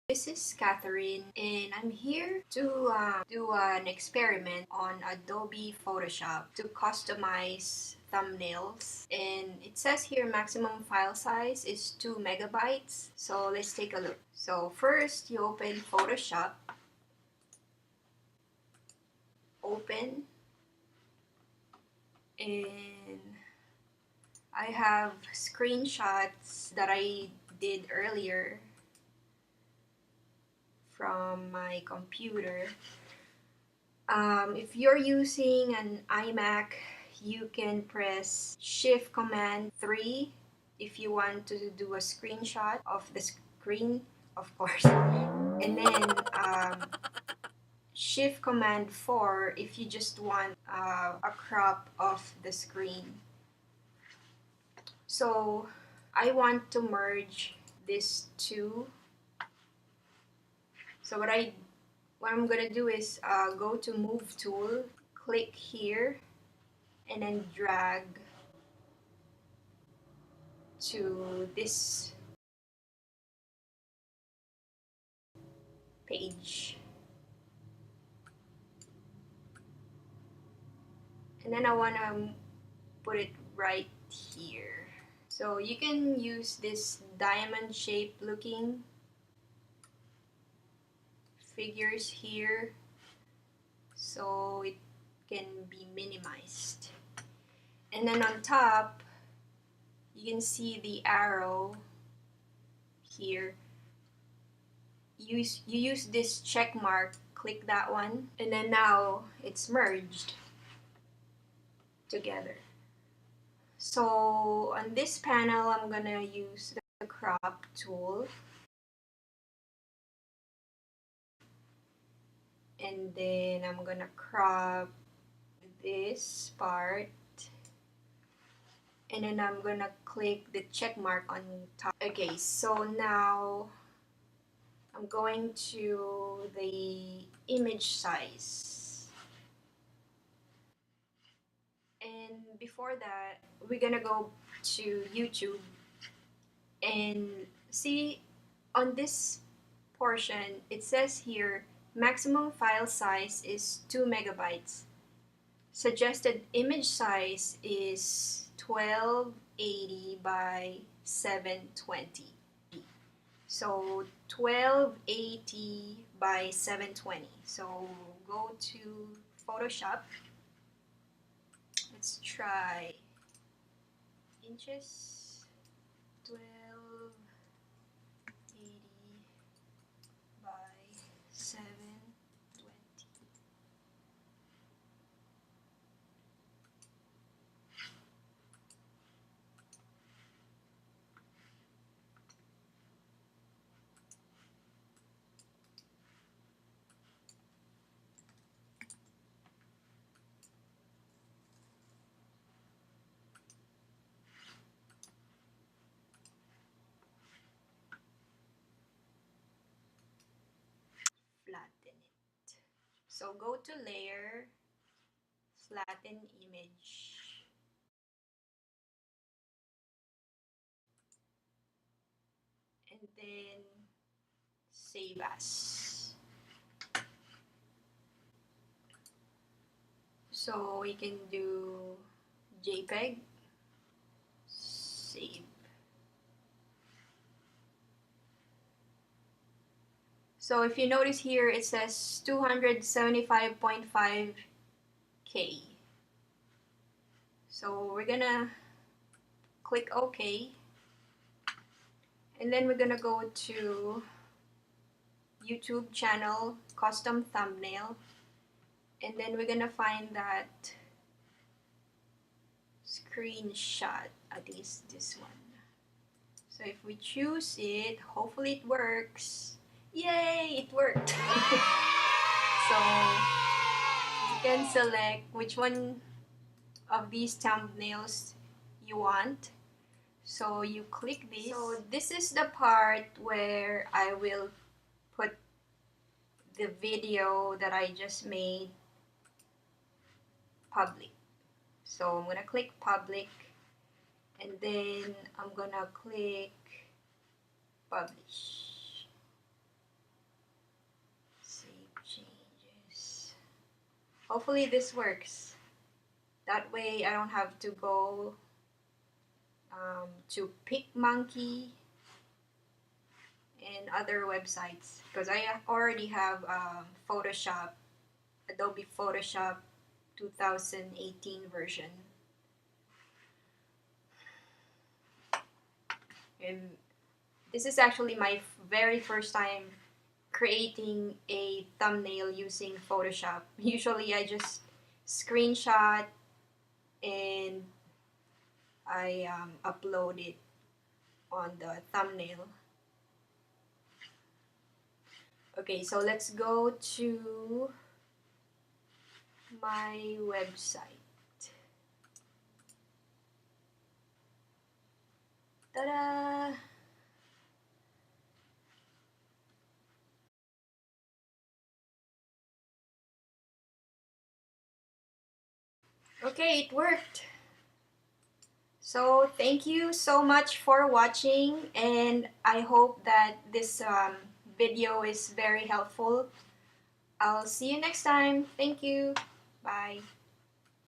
This is Catherine, and I'm here to do an experiment on Adobe Photoshop to customize thumbnails. And it says here maximum file size is 2 megabytes. So let's take a look. So first, you open Photoshop, open, and I have screenshots that I did earlier from my computer. If you're using an iMac, you can press Shift Command 3 if you want to do a screenshot of the screen, of course. And then Shift Command 4 if you just want a crop of the screen. So I want to merge these two. So what I'm gonna do is go to Move Tool, click here, and then drag to this page. And then I want to put it right here. So you can use this diamond shape looking figures here so it can be minimized. And then on top, you can see the arrow here. You use this check mark, click that one, and then now it's merged together. So on this panel, I'm gonna use the crop tool, and then I'm gonna crop this part, and then I'm gonna click the check mark on top. Okay, so now I'm going to the image size. And before that, we're gonna go to YouTube and see on this portion, it says here maximum file size is 2 megabytes. Suggested image size is 1280 by 720. So 1280 by 720. So go to Photoshop. Let's try inches. 1280 by 720. Flatten it. So go to Layer, Flatten Image. And then Save As. So we can do JPEG, save. So if you notice here, it says 275.5K. So we're gonna click OK. And then we're gonna go to YouTube channel, custom thumbnail. And then we're gonna find that screenshot. I think it's this one. So if we choose it, hopefully it works. Yay, it worked. So you can select which one of these thumbnails you want. So you click this. So this is the part where I will put the video that I just made public. So I'm gonna click public, and then I'm gonna click publish. Hopefully this works. That way I don't have to go to PicMonkey and other websites, because I already have Photoshop, Adobe Photoshop 2018 version. And this is actually my very first time creating a thumbnail using Photoshop. Usually I just screenshot and I upload it on the thumbnail. Okay, so let's go to my website. Ta-da! Okay, it worked. So thank you so much for watching, and I hope that this video is very helpful. I'll see you next time. Thank you. Bye.